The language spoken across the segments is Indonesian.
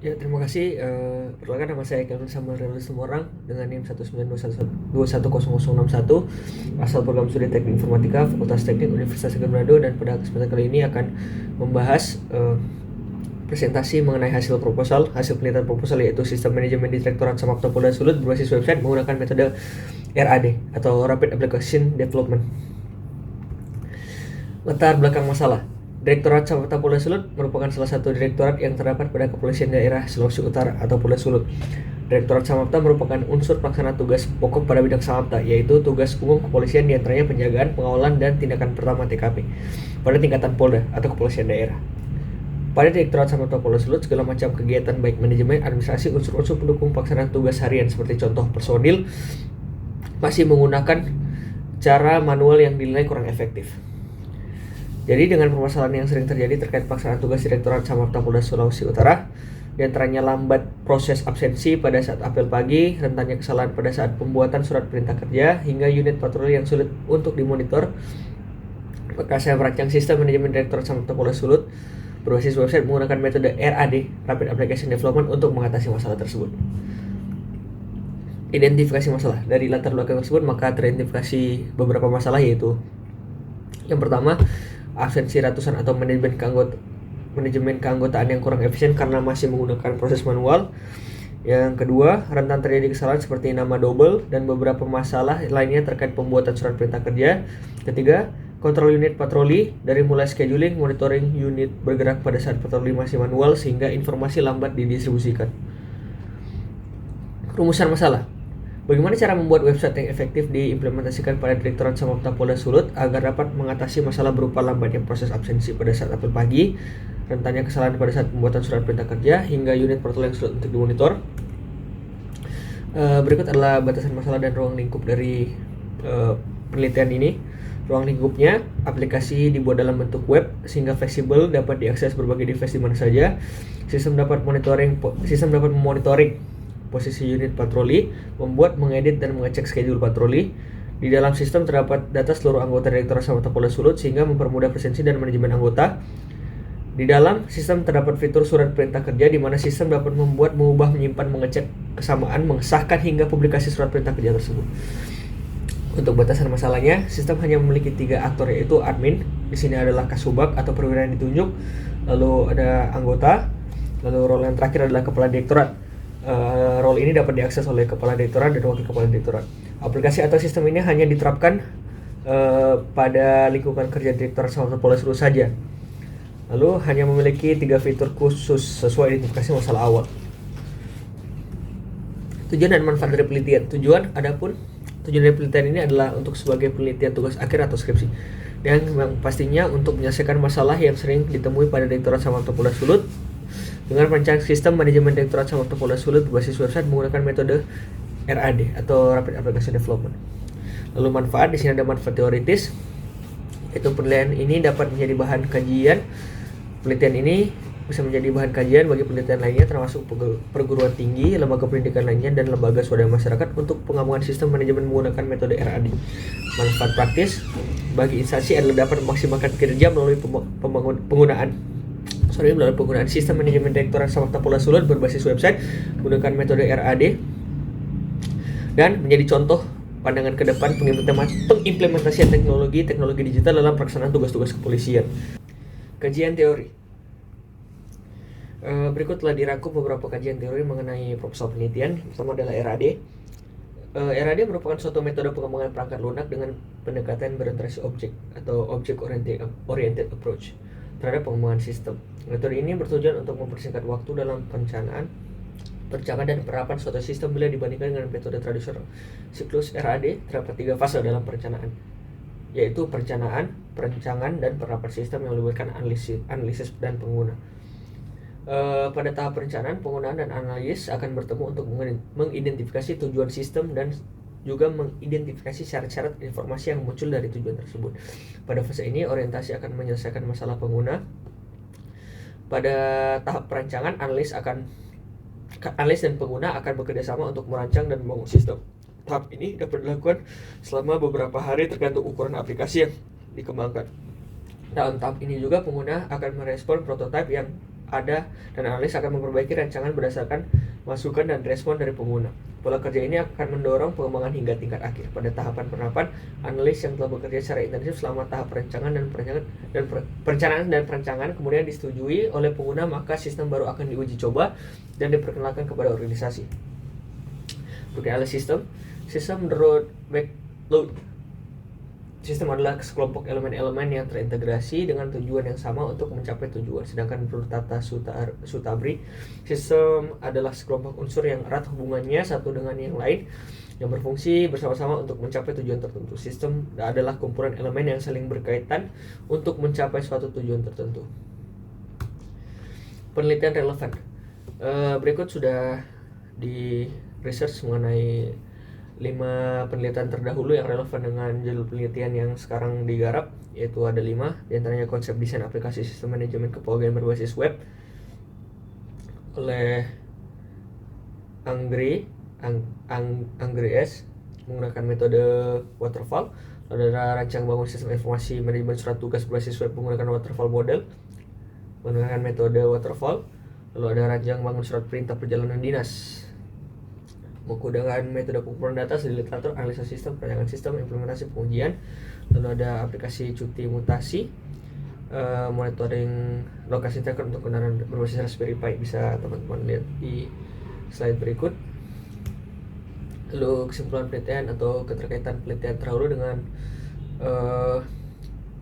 Ya, terima kasih. Perkenalkan, nama saya Kevin Samuel Reynolds Tumorang dengan NIM 19211210061, asal program studi Teknik Informatika, Fakultas Teknik Universitas Saga Manado, dan pada kesempatan kali ini akan membahas presentasi mengenai hasil penelitian proposal, yaitu Sistem Manajemen Direktorat Samapta Polda Sulut berbasis website menggunakan metode RAD atau Rapid Application Development. Latar belakang masalah. Direktorat Samapta Polda Sulut merupakan salah satu direktorat yang terdapat pada Kepolisian Daerah Sulawesi Utara atau Polda Sulut. Direktorat Samapta merupakan unsur pelaksana tugas pokok pada bidang Samapta, yaitu tugas umum kepolisian diantaranya penjagaan, pengawalan, dan tindakan pertama TKP pada tingkatan Polda atau Kepolisian Daerah. Pada Direktorat Samapta Polda Sulut, segala macam kegiatan baik manajemen, administrasi, unsur-unsur pendukung pelaksanaan tugas harian seperti contoh personil masih menggunakan cara manual yang dinilai kurang efektif. Jadi dengan permasalahan yang sering terjadi terkait pelaksanaan tugas Direktorat Samapta Polda Sulawesi Utara, diantaranya lambat proses absensi pada saat apel pagi, rentannya kesalahan pada saat pembuatan surat perintah kerja, hingga unit patroli yang sulit untuk dimonitor, maka saya merancang sistem manajemen Direktorat Samapta Polda Sulut berbasis website menggunakan metode RAD, Rapid Application Development, untuk mengatasi masalah tersebut. Identifikasi masalah. Dari latar belakang tersebut, maka teridentifikasi beberapa masalah, yaitu yang pertama, absensi ratusan atau manajemen keanggotaan yang kurang efisien karena masih menggunakan proses manual. Yang kedua, rentan terjadi kesalahan seperti nama double dan beberapa masalah lainnya terkait pembuatan surat perintah kerja. Ketiga, kontrol unit patroli dari mulai scheduling, monitoring unit bergerak pada saat patroli masih manual sehingga informasi lambat didistribusikan. Rumusan masalah. Bagaimana cara membuat website yang efektif diimplementasikan pada Direktorat Samapta Polda Sulut agar dapat mengatasi masalah berupa lambatnya proses absensi pada saat apel pagi, rentannya kesalahan pada saat pembuatan surat perintah kerja, hingga unit patroli yang sulit untuk dimonitor. Berikut adalah batasan masalah dan ruang lingkup dari penelitian ini. Ruang lingkupnya, aplikasi dibuat dalam bentuk web sehingga fleksibel, dapat diakses berbagai device di mana saja. Sistem dapat memonitoring posisi unit patroli, membuat, mengedit, dan mengecek schedule patroli. Di dalam sistem terdapat data seluruh anggota Direktorat Samapta Polda Sulut sehingga mempermudah presensi dan manajemen anggota. Di dalam sistem terdapat fitur surat perintah kerja di mana sistem dapat membuat, mengubah, menyimpan, mengecek kesamaan, mengesahkan hingga publikasi surat perintah kerja tersebut. Untuk batasan masalahnya, sistem hanya memiliki 3 aktor, yaitu admin. Di sini adalah kasubag atau perwira yang ditunjuk, lalu ada anggota, lalu role yang terakhir adalah kepala direktorat. Role ini dapat diakses oleh kepala direktorat dan wakil kepala direktorat. Aplikasi atau sistem ini hanya diterapkan pada lingkungan kerja Direktorat Samapta Polda Sulut saja. Lalu hanya memiliki 3 fitur khusus sesuai identifikasi masalah awal. Tujuan dan manfaat dari penelitian. Tujuan dari penelitian ini adalah untuk sebagai penelitian tugas akhir atau skripsi, dan pastinya untuk menyelesaikan masalah yang sering ditemui pada Direktorat Samapta Polda Sulut dengan merancang sistem manajemen Direktorat Samapta Polda Sulut berbasis website menggunakan metode RAD atau Rapid Application Development. Lalu manfaat, di sini ada manfaat teoritis, yaitu penelitian ini dapat menjadi bahan kajian. Penelitian ini bisa menjadi bahan kajian bagi penelitian lainnya, termasuk perguruan tinggi, lembaga pendidikan lainnya, dan lembaga swadaya masyarakat untuk pengembangan sistem manajemen menggunakan metode RAD. Manfaat praktis bagi instansi adalah dapat memaksimalkan kinerja melalui penggunaan sistem manajemen Direktorat Samapta Polda Sulut berbasis website menggunakan metode RAD, dan menjadi contoh pandangan ke depan pengimplementasian teknologi digital dalam pelaksanaan tugas-tugas kepolisian. Kajian teori. Berikut telah dirangkum beberapa kajian teori mengenai proposal penelitian. Pertama adalah RAD. RAD merupakan suatu metode pengembangan perangkat lunak dengan pendekatan berorientasi objek atau object oriented approach terhadap pengembangan sistem. Metode ini bertujuan untuk mempersingkat waktu dalam perencanaan dan penerapan suatu sistem bila dibandingkan dengan metode tradisional. Siklus RAD terdapat 3 fase dalam perencanaan, yaitu perencanaan, perancangan, dan penerapan sistem yang melibatkan analisis dan pengguna. Pada tahap perencanaan, penggunaan dan analis akan bertemu untuk mengidentifikasi tujuan sistem dan juga mengidentifikasi syarat-syarat informasi yang muncul dari tujuan tersebut. Pada fase ini, orientasi akan menyelesaikan masalah pengguna. Pada tahap perancangan, analis dan pengguna akan bekerja sama untuk merancang dan membangun sistem. Tahap ini dapat dilakukan selama beberapa hari tergantung ukuran aplikasi yang dikembangkan. Dalam tahap ini juga pengguna akan merespon prototipe yang ada dan analis akan memperbaiki rancangan berdasarkan masukan dan respon dari pengguna. Pola kerja ini akan mendorong pengembangan hingga tingkat akhir. Pada tahapan penerapan, analis yang telah bekerja secara intensif selama tahap perencanaan dan perencanaan kemudian disetujui oleh pengguna, maka sistem baru akan diuji coba dan diperkenalkan kepada organisasi. Untuk analisis sistem menurut backload. Sistem adalah sekelompok elemen-elemen yang terintegrasi dengan tujuan yang sama untuk mencapai tujuan. Sedangkan menurut Tata Sutabri, sistem adalah sekelompok unsur yang erat hubungannya satu dengan yang lain, yang berfungsi bersama-sama untuk mencapai tujuan tertentu. Sistem adalah kumpulan elemen yang saling berkaitan untuk mencapai suatu tujuan tertentu. Penelitian relevan. Berikut sudah di research mengenai 5 penelitian terdahulu yang relevan dengan judul penelitian yang sekarang digarap, yaitu ada 5, diantaranya konsep desain aplikasi sistem manajemen kepegawaian berbasis web oleh Angry S menggunakan metode waterfall. Lalu ada rancang bangun sistem informasi manajemen surat tugas berbasis web menggunakan waterfall model menggunakan metode waterfall. Lalu ada rancang bangun surat perintah perjalanan dinas menggunakan metode pengumpulan data di literatur, analisa sistem, perancangan sistem, implementasi, pengujian. Lalu ada aplikasi cuti mutasi, monitoring lokasi tracker untuk kendaraan berbasis Raspberry Pi. Bisa teman-teman lihat di slide berikut. Lalu kesimpulan penelitian atau keterkaitan penelitian terdahulu dengan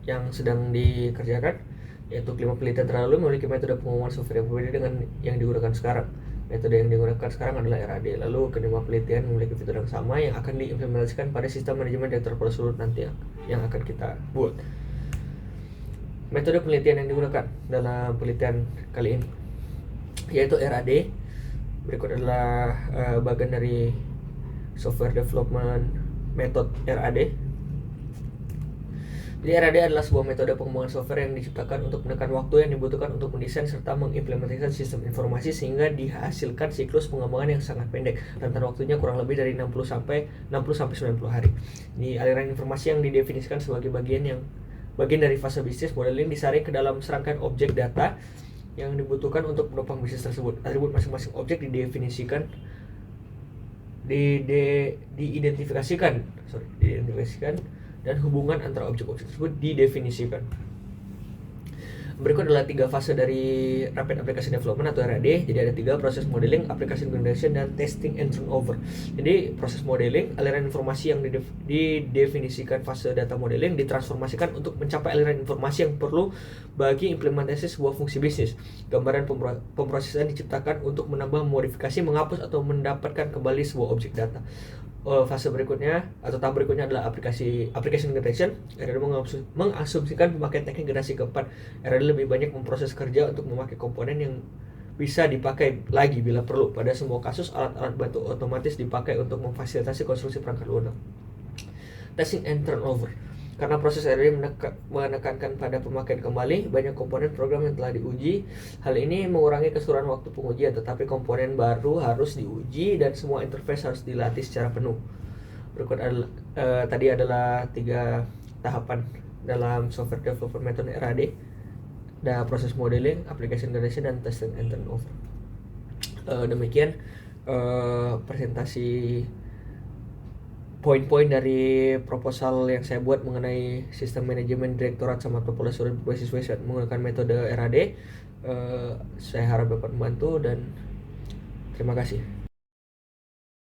yang sedang dikerjakan, yaitu 5 penelitian terdahulu memiliki metode pengumuman software yang berbeda dengan yang digunakan sekarang. Metode yang digunakan sekarang adalah RAD. Lalu kelima penelitian memiliki fitur yang sama yang akan diimplementasikan pada sistem manajemen data terpadu nanti yang akan kita buat. Metode penelitian yang digunakan dalam penelitian kali ini yaitu RAD. Berikut adalah bagian dari software development method RAD. Jadi RAD adalah sebuah metode pengembangan software yang diciptakan untuk menekan waktu yang dibutuhkan untuk mendesain serta mengimplementasikan sistem informasi sehingga dihasilkan siklus pengembangan yang sangat pendek. Rentang waktunya kurang lebih dari 60 sampai 90 hari. Ini aliran informasi yang didefinisikan sebagai bagian dari fase bisnis modeling disaring ke dalam serangkaian objek data yang dibutuhkan untuk menopang bisnis tersebut. Atribut masing-masing objek diidentifikasikan dan hubungan antara objek-objek tersebut didefinisikan. Berikut adalah 3 fase dari Rapid Application Development atau RAD. Jadi ada 3: proses modeling, application generation, dan testing and turnover. Jadi proses modeling, aliran informasi yang didefinisikan fase data modeling ditransformasikan untuk mencapai aliran informasi yang perlu bagi implementasi sebuah fungsi bisnis. Gambaran pemrosesan diciptakan untuk menambah, memodifikasi, menghapus, atau mendapatkan kembali sebuah objek data. Fase berikutnya atau tahap berikutnya adalah application generation. RAD mengasumsikan pemakaian teknik generasi keempat. RAD lebih banyak memproses kerja untuk memakai komponen yang bisa dipakai lagi bila perlu. Pada semua kasus, alat-alat bantu otomatis dipakai untuk memfasilitasi konstruksi perangkat lunak. Testing and turnover. Karena proses RAD menekankan pada pemakaian kembali banyak komponen program yang telah diuji. Hal ini mengurangi keseluruhan waktu pengujian, tetapi komponen baru harus diuji dan semua interface harus dilatih secara penuh. Berikut tadi adalah 3 tahapan dalam software development method RAD. Ada proses modeling, application generation, dan testing and turnover. Demikian presentasi poin-poin dari proposal yang saya buat mengenai sistem manajemen direktorat sama populasi berbasis web menggunakan metode RAD. Saya harap dapat membantu dan terima kasih.